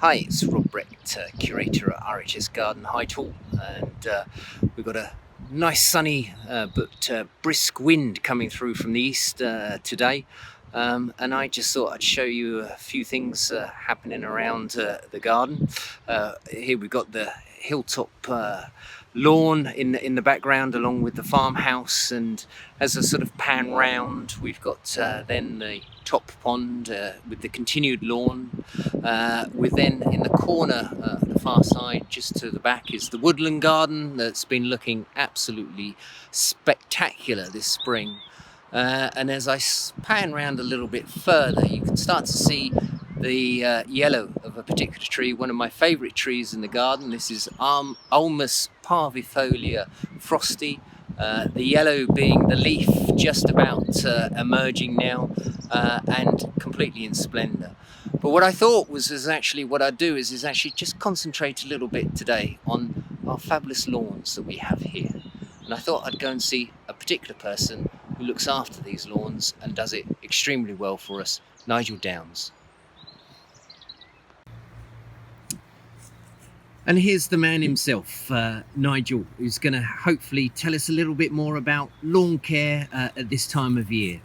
Hi, it's Rob Brett, curator at RHS Garden, Whitehall, and we've got a nice sunny but brisk wind coming through from the east today, and I just thought I'd show you a few things happening around the garden. Here we've got the hilltop lawn in the background along with the farmhouse, and as I sort of pan round we've got then the top pond with the continued lawn, with then in the corner the far side just to the back is the woodland garden that's been looking absolutely spectacular this spring. And as I pan round a little bit further, you can start to see the yellow of a particular tree, one of my favourite trees in the garden. This is Ulmus parvifolia frosty, the yellow being the leaf just about emerging now, and completely in splendour. But what I thought is actually what I'd do is actually just concentrate a little bit today on our fabulous lawns that we have here. And I thought I'd go and see a particular person who looks after these lawns and does it extremely well for us, Nigel Downs. And here's the man himself, Nigel, who's going to hopefully tell us a little bit more about lawn care at this time of year.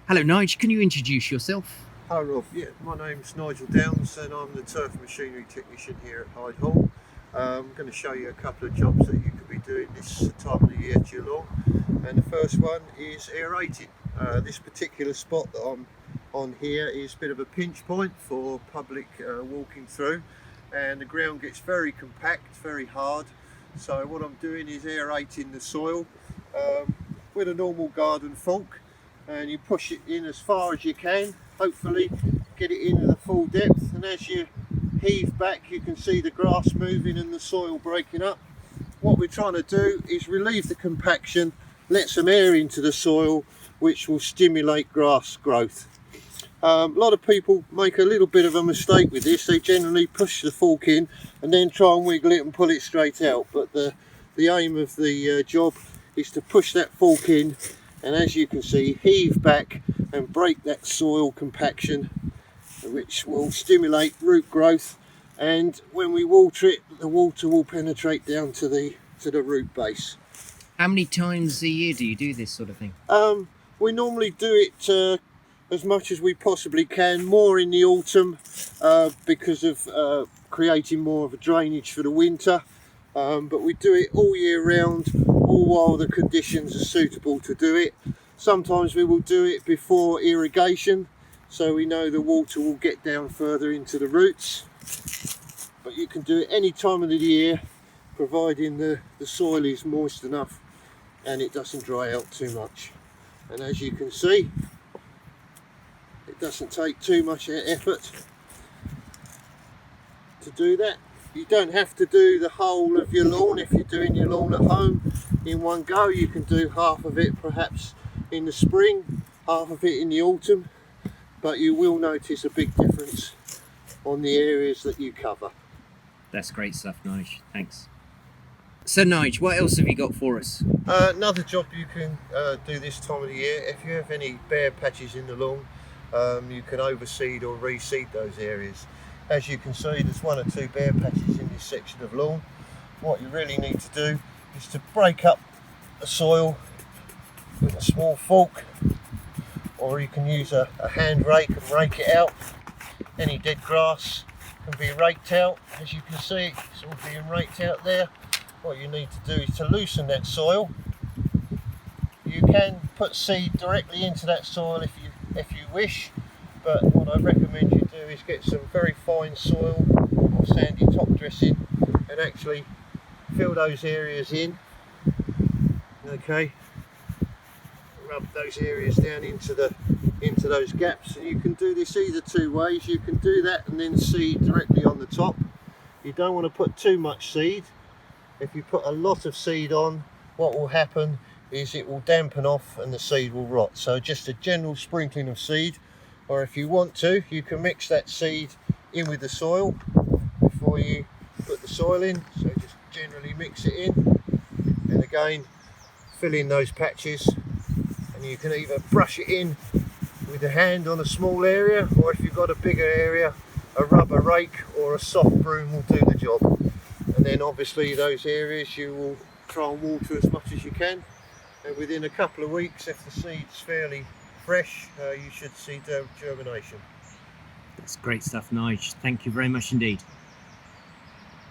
Hello Nigel, can you introduce yourself? Hello Rob, yeah, my name's Nigel Downs and I'm the turf machinery technician here at Hyde Hall. I'm going to show you a couple of jobs that you could be doing this time of the year to your lawn. And the first one is aerating. This particular spot that I'm on here is a bit of a pinch point for public walking through, and the ground gets very compact, very hard. So what I'm doing is aerating the soil with a normal garden fork, and you push it in as far as you can, hopefully get it into the full depth, and as you heave back you can see the grass moving and the soil breaking up. What we're trying to do is relieve the compaction, let some air into the soil, which will stimulate grass growth. A lot of people make a little bit of a mistake with this. They generally push the fork in and then try and wiggle it and pull it straight out, but the aim of the job is to push that fork in, and as you can see, heave back and break that soil compaction, which will stimulate root growth, and when we water it, the water will penetrate down to the root base. How many times a year do you do this sort of thing? We normally do it as much as we possibly can, more in the autumn because of creating more of a drainage for the winter, but we do it all year round, all while the conditions are suitable to do it. Sometimes we will do it before irrigation, so we know the water will get down further into the roots, but you can do it any time of the year, providing the soil is moist enough and it doesn't dry out too much. And as you can see, it doesn't take too much effort to do that. You don't have to do the whole of your lawn. If you're doing your lawn at home in one go, you can do half of it perhaps in the spring, half of it in the autumn, but you will notice a big difference on the areas that you cover. That's great stuff, Nigel. Thanks. So Nigel, what else have you got for us? Another job you can do this time of the year, if you have any bare patches in the lawn, you can overseed or reseed those areas. As you can see, there's one or two bare patches in this section of lawn. What you really need to do is to break up the soil with a small fork, or you can use a hand rake and rake it out. Any dead grass can be raked out. As you can see, it's all being raked out there. What you need to do is to loosen that soil. You can put seed directly into that soil if you wish, but what I recommend you do is get some very fine soil or sandy top dressing and actually fill those areas in. Okay, rub those areas down into those gaps, and you can do this either two ways. You can do that and then seed directly on the top. You don't want to put too much seed. If you put a lot of seed on, what will happen is it will dampen off and the seed will rot. So just a general sprinkling of seed, or if you want to, you can mix that seed in with the soil before you put the soil in. So just generally mix it in, and again fill in those patches, and you can either brush it in with the hand on a small area, or if you've got a bigger area, a rubber rake or a soft broom will do the job. And then obviously those areas you will try and water as much as you can, and within a couple of weeks, if the seed's fairly fresh, you should see germination. That's great stuff, Nige. Thank you very much indeed.